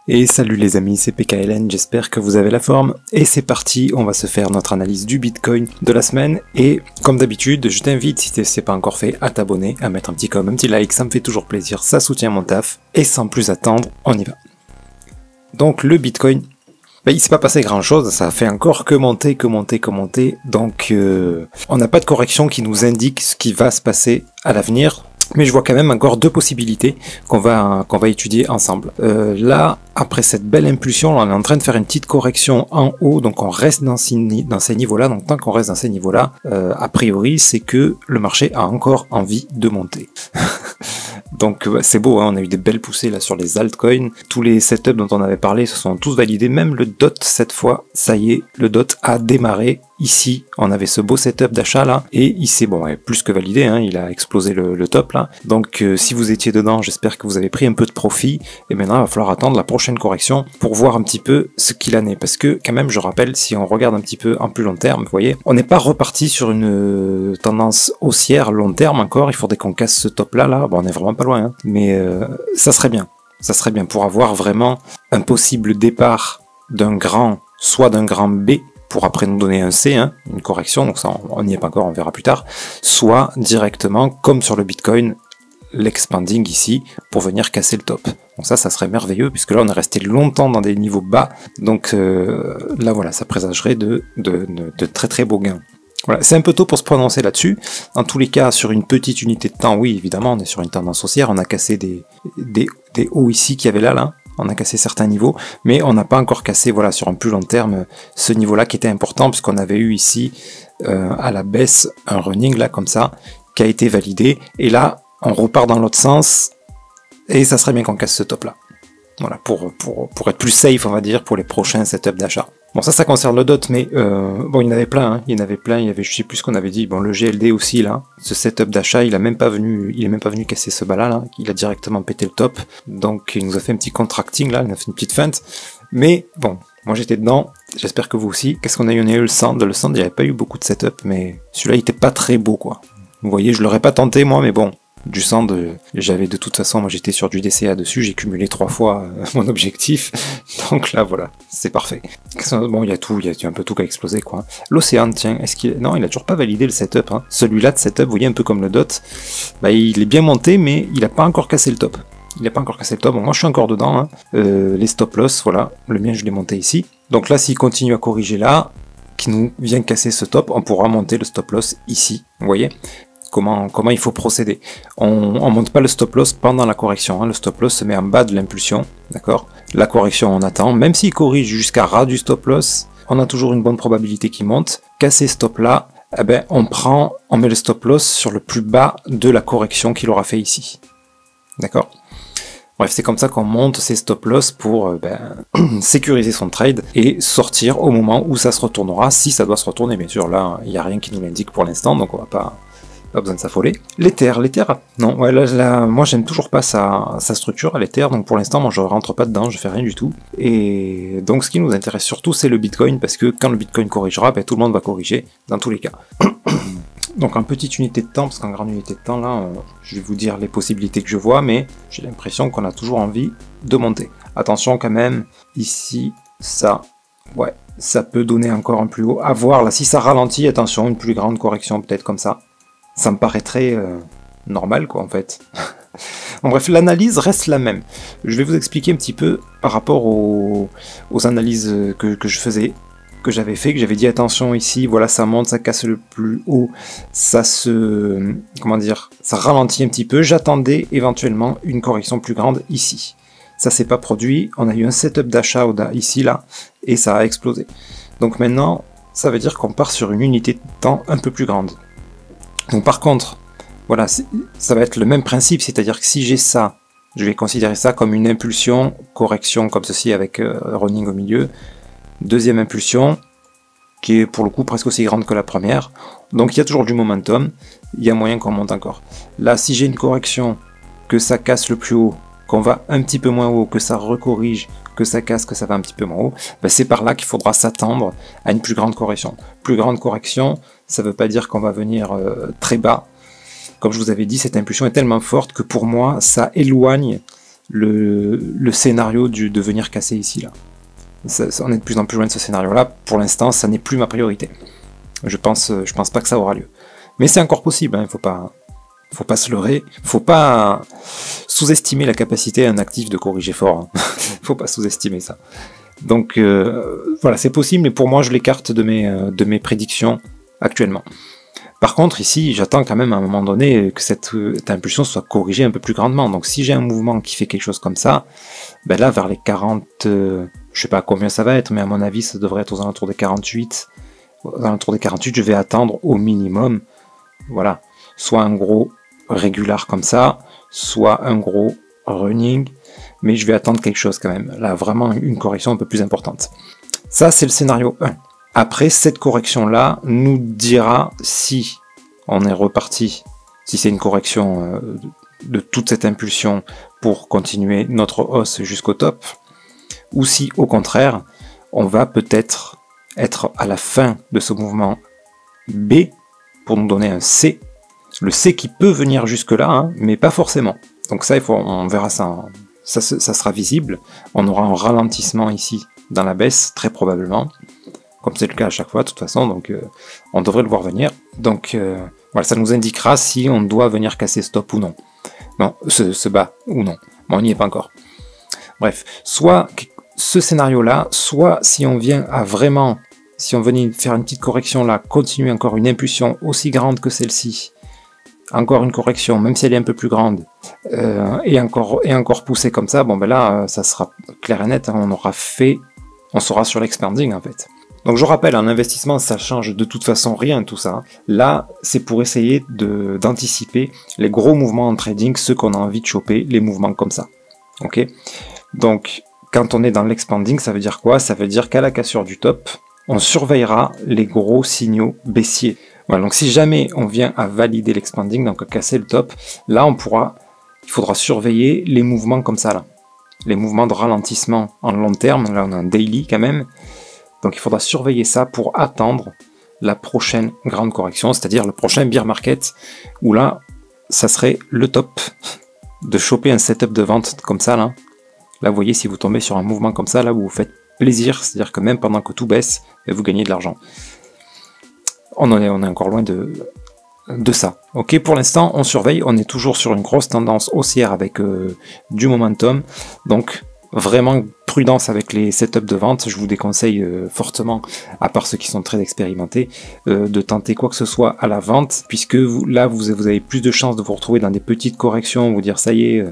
Et salut les amis, c'est PKLN, j'espère que vous avez la forme. Et c'est parti, on va se faire notre analyse du Bitcoin de la semaine. Et comme d'habitude, je t'invite, si c'est pas encore fait, à t'abonner, à mettre un petit comme, un petit like, ça me fait toujours plaisir, ça soutient mon taf. Et sans plus attendre, on y va. Donc le Bitcoin, il s'est pas passé grand chose, ça a fait encore que monter. Donc on n'a pas de correction qui nous indique ce qui va se passer à l'avenir. Mais je vois quand même encore deux possibilités qu'on va étudier ensemble. Là, après cette belle impulsion, on est en train de faire une petite correction en haut, donc on reste dans ces niveaux-là. Donc tant qu'on reste dans ces niveaux-là, a priori, c'est que le marché a encore envie de monter. Donc c'est beau, hein, on a eu des belles poussées là sur les altcoins. Tous les setups dont on avait parlé se sont tous validés, même le DOT cette fois, ça y est, le DOT a démarré. Ici, on avait ce beau setup d'achat là, et il s'est plus que validé, hein, il a explosé le top là. Donc si vous étiez dedans, j'espère que vous avez pris un peu de profit, et maintenant il va falloir attendre la prochaine correction pour voir un petit peu ce qu'il en est. Parce que quand même, je rappelle, si on regarde un petit peu en plus long terme, vous voyez, on n'est pas reparti sur une tendance haussière long terme encore, il faudrait qu'on casse ce top là, bon on est vraiment pas loin, hein, mais ça serait bien pour avoir vraiment un possible départ d'un grand, soit d'un grand B, pour après nous donner un C, hein, une correction, donc ça on n'y est pas encore, on verra plus tard, soit directement, comme sur le Bitcoin, l'expanding ici, pour venir casser le top. Donc ça serait merveilleux, puisque là on est resté longtemps dans des niveaux bas, donc là voilà, ça présagerait de très très beaux gains. Voilà, c'est un peu tôt pour se prononcer là-dessus. En tous les cas, sur une petite unité de temps, oui, évidemment, on est sur une tendance haussière, on a cassé des hauts ici qu'il y avait là, on a cassé certains niveaux, mais on n'a pas encore cassé, voilà, sur un plus long terme, ce niveau-là qui était important, puisqu'on avait eu ici, à la baisse, un running, là, comme ça, qui a été validé, et là, on repart dans l'autre sens, et ça serait bien qu'on casse ce top-là. Voilà, pour être plus safe, on va dire, pour les prochains setups d'achat. Bon, ça concerne le DOT, mais bon, il y en avait plein, hein, il y avait, je sais plus ce qu'on avait dit, bon, le GLD aussi, là, ce setup d'achat, il est même pas venu casser ce bas-là, là, il a directement pété le top, donc il nous a fait un petit contracting, là, il a fait une petite feinte, mais bon, moi j'étais dedans, j'espère que vous aussi. Qu'est-ce qu'on a eu? On a eu le Sand, il n'y avait pas eu beaucoup de setup, mais celui-là, il était pas très beau, quoi. Vous voyez, je l'aurais pas tenté, moi, mais bon. Du Sand, j'avais de toute façon, moi j'étais sur du DCA dessus, j'ai cumulé 3 fois mon objectif, donc là voilà, c'est parfait. Bon, il y a un peu tout qui a explosé quoi. L'Océan, tiens, non, il a toujours pas validé le setup, hein. Celui-là de setup, vous voyez un peu comme le DOT, il est bien monté, mais il a pas encore cassé le top. Bon, moi je suis encore dedans, hein. Les stop loss, voilà, le mien je l'ai monté ici. Donc là, s'il continue à corriger là, qui nous vient casser ce top, on pourra monter le stop loss ici, vous voyez. Comment il faut procéder. On monte pas le stop loss pendant la correction, hein. Le stop loss se met en bas de l'impulsion, d'accord. La correction on attend, même s'il corrige jusqu'à ras du stop loss, on a toujours une bonne probabilité qu'il monte. Casser stop là, on met le stop loss sur le plus bas de la correction qu'il aura fait ici, d'accord. Bref, c'est comme ça qu'on monte ses stop loss pour sécuriser son trade et sortir au moment où ça se retournera, si ça doit se retourner, bien sûr. Là, il n'y a rien qui nous l'indique pour l'instant, donc on va pas besoin de s'affoler. L'Ether, non, ouais, là, moi j'aime toujours pas sa structure à l'Ether, donc pour l'instant, moi je rentre pas dedans, je fais rien du tout. Et donc ce qui nous intéresse surtout, c'est le Bitcoin, parce que quand le Bitcoin corrigera, tout le monde va corriger, dans tous les cas. Donc en petite unité de temps, parce qu'en grande unité de temps, là, je vais vous dire les possibilités que je vois, mais j'ai l'impression qu'on a toujours envie de monter. Attention quand même, ici, ça, ouais, ça peut donner encore un plus haut. À voir, là, si ça ralentit, attention, une plus grande correction, peut-être comme ça. Ça me paraîtrait normal, quoi, en fait. Bon, bref, l'analyse reste la même. Je vais vous expliquer un petit peu par rapport aux analyses que je faisais, que j'avais fait, que j'avais dit attention ici, voilà, ça monte, ça casse le plus haut, ça ralentit un petit peu. J'attendais éventuellement une correction plus grande ici. Ça s'est pas produit, on a eu un setup d'achat ici, là, et ça a explosé. Donc maintenant, ça veut dire qu'on part sur une unité de temps un peu plus grande. Donc par contre, voilà, ça va être le même principe, c'est-à-dire que si j'ai ça, je vais considérer ça comme une impulsion, correction comme ceci avec running au milieu, deuxième impulsion, qui est pour le coup presque aussi grande que la première, donc il y a toujours du momentum, il y a moyen qu'on monte encore. Là, si j'ai une correction, que ça casse le plus haut, qu'on va un petit peu moins haut, que ça recorrige, que ça casse, que ça va un petit peu moins haut, c'est par là qu'il faudra s'attendre à une plus grande correction. Plus grande correction, ça ne veut pas dire qu'on va venir très bas. Comme je vous avais dit, cette impulsion est tellement forte que pour moi, ça éloigne le scénario de venir casser ici, là. On est de plus en plus loin de ce scénario-là. Pour l'instant, ça n'est plus ma priorité. Je pense pas que ça aura lieu. Mais c'est encore possible, hein, faut pas se leurrer, faut pas sous-estimer la capacité d'un actif de corriger fort. Hein. Faut pas sous-estimer ça. Donc voilà, c'est possible, mais pour moi, je l'écarte de mes prédictions actuellement. Par contre, ici, j'attends quand même à un moment donné que cette impulsion soit corrigée un peu plus grandement. Donc si j'ai un mouvement qui fait quelque chose comme ça, ben là, vers les 40, je sais pas combien ça va être, mais à mon avis, ça devrait être aux alentours des 48. Aux alentours des 48, je vais attendre au minimum, voilà, soit un gros régular comme ça, soit un gros running, mais je vais attendre quelque chose quand même. Là, vraiment une correction un peu plus importante. Ça, c'est le scénario 1. Après, cette correction-là nous dira si on est reparti, si c'est une correction de toute cette impulsion pour continuer notre hausse jusqu'au top, ou si, au contraire, on va peut-être être à la fin de ce mouvement B pour nous donner un C. Le C qui peut venir jusque-là, hein, mais pas forcément. Donc ça, on verra ça, ça sera visible. On aura un ralentissement ici dans la baisse, très probablement. Comme c'est le cas à chaque fois, de toute façon, donc on devrait le voir venir. Donc voilà, ça nous indiquera si on doit venir casser stop ou non. Non, ce bas ou non. Bon, on n'y est pas encore. Bref, soit ce scénario-là, soit si on vient à vraiment, si on venait faire une petite correction là, continuer encore une impulsion aussi grande que celle-ci, encore une correction, même si elle est un peu plus grande, et encore poussée comme ça, bon ben là, ça sera clair et net, hein, on sera sur l'expanding en fait. Donc je rappelle, en investissement, ça change de toute façon rien tout ça. Là, c'est pour essayer d'anticiper les gros mouvements en trading, ceux qu'on a envie de choper, les mouvements comme ça. Ok. Donc, quand on est dans l'expanding, ça veut dire quoi? Ça veut dire qu'à la cassure du top, on surveillera les gros signaux baissiers. Voilà, donc si jamais on vient à valider l'expanding, donc à casser le top, là il faudra surveiller les mouvements comme ça là. Les mouvements de ralentissement en long terme, là on a un daily quand même. Donc il faudra surveiller ça pour attendre la prochaine grande correction, c'est-à-dire le prochain bear market, où là, ça serait le top de choper un setup de vente comme ça là. Là vous voyez, si vous tombez sur un mouvement comme ça, là vous vous faites plaisir, c'est-à-dire que même pendant que tout baisse, vous gagnez de l'argent. On est encore loin de ça. Ok, pour l'instant, on surveille, on est toujours sur une grosse tendance haussière avec du momentum, donc vraiment prudence avec les setups de vente. Je vous déconseille fortement, à part ceux qui sont très expérimentés, de tenter quoi que ce soit à la vente, puisque vous avez plus de chances de vous retrouver dans des petites corrections, vous dire ça y est,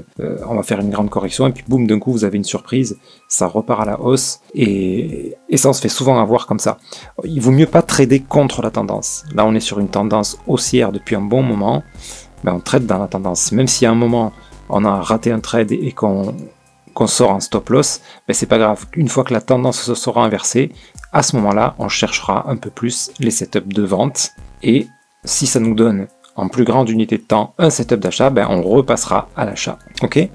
on va faire une grande correction, et puis boum, d'un coup vous avez une surprise, ça repart à la hausse, et ça on se fait souvent avoir comme ça. Il vaut mieux pas trader contre la tendance. Là on est sur une tendance haussière depuis un bon moment, ben, on trade dans la tendance. Même si à un moment on a raté un trade et qu'on sort en stop loss, ben c'est pas grave. Une fois que la tendance se sera inversée, à ce moment-là, on cherchera un peu plus les setups de vente. Et si ça nous donne en plus grande unité de temps un setup d'achat, ben on repassera à l'achat. Ok?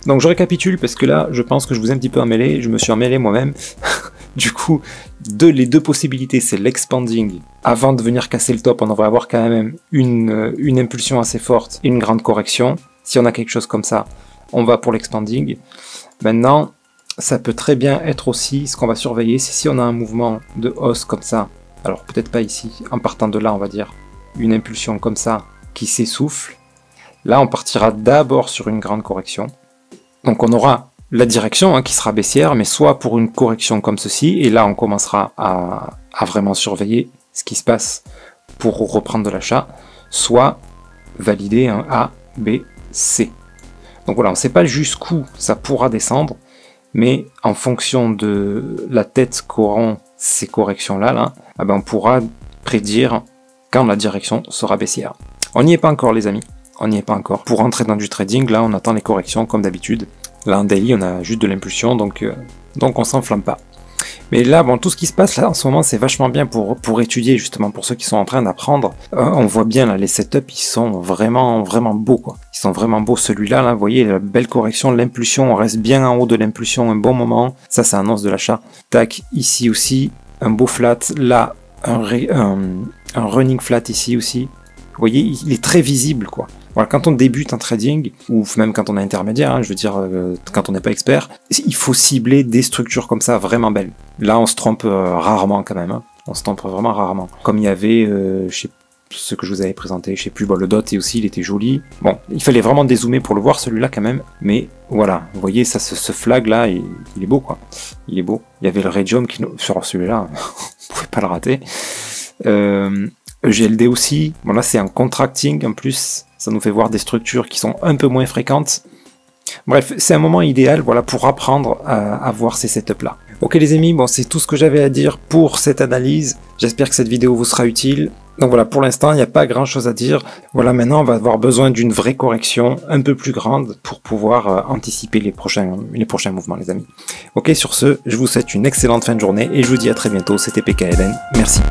Donc je récapitule parce que là, je pense que je vous ai un petit peu emmêlé. Je me suis emmêlé moi-même. Du coup, les deux possibilités, c'est l'expanding. Avant de venir casser le top, on devrait avoir quand même une impulsion assez forte et une grande correction. Si on a quelque chose comme ça, on va pour l'expanding. Maintenant, ça peut très bien être aussi, ce qu'on va surveiller, c'est si on a un mouvement de hausse comme ça, alors peut-être pas ici, en partant de là, on va dire, une impulsion comme ça, qui s'essouffle, là on partira d'abord sur une grande correction. Donc on aura la direction qui sera baissière, mais soit pour une correction comme ceci, et là on commencera à vraiment surveiller ce qui se passe pour reprendre de l'achat, soit valider un A, B, C. Donc voilà, on ne sait pas jusqu'où ça pourra descendre, mais en fonction de la tête qu'auront ces corrections-là, on pourra prédire quand la direction sera baissière. On n'y est pas encore les amis, on n'y est pas encore. Pour entrer dans du trading, là on attend les corrections comme d'habitude. Là en daily on a juste de l'impulsion, donc on s'enflamme pas. Mais là, bon, tout ce qui se passe là en ce moment, c'est vachement bien pour étudier, justement, pour ceux qui sont en train d'apprendre. On voit bien là, les setups, ils sont vraiment, vraiment beaux, quoi. Ils sont vraiment beaux. Celui-là, là, vous voyez, la belle correction, l'impulsion, on reste bien en haut de l'impulsion un bon moment. Ça annonce de l'achat. Tac, ici aussi, un beau flat. Là, un running flat ici aussi. Vous voyez, il est très visible, quoi. Voilà, quand on débute en trading, ou même quand on est intermédiaire, hein, je veux dire, quand on n'est pas expert, il faut cibler des structures comme ça vraiment belles. Là, on se trompe rarement quand même, hein. On se trompe vraiment rarement. Comme il y avait, je sais ce que je vous avais présenté, je sais plus, bon, le dot et aussi il était joli. Bon, il fallait vraiment dézoomer pour le voir celui-là quand même, mais voilà, vous voyez, ça, ce flag là, il est beau quoi, il est beau. Il y avait le Radium qui, sur celui-là, on pouvait pas le rater. GLD aussi, bon là c'est en contracting en plus, ça nous fait voir des structures qui sont un peu moins fréquentes. Bref, c'est un moment idéal, voilà, pour apprendre à voir ces setups là. Ok les amis, bon c'est tout ce que j'avais à dire pour cette analyse, j'espère que cette vidéo vous sera utile. Donc voilà, pour l'instant, il n'y a pas grand chose à dire. Voilà, maintenant, on va avoir besoin d'une vraie correction un peu plus grande pour pouvoir anticiper les prochains mouvements, les amis. Ok, sur ce, je vous souhaite une excellente fin de journée et je vous dis à très bientôt. C'était PKLN. Merci.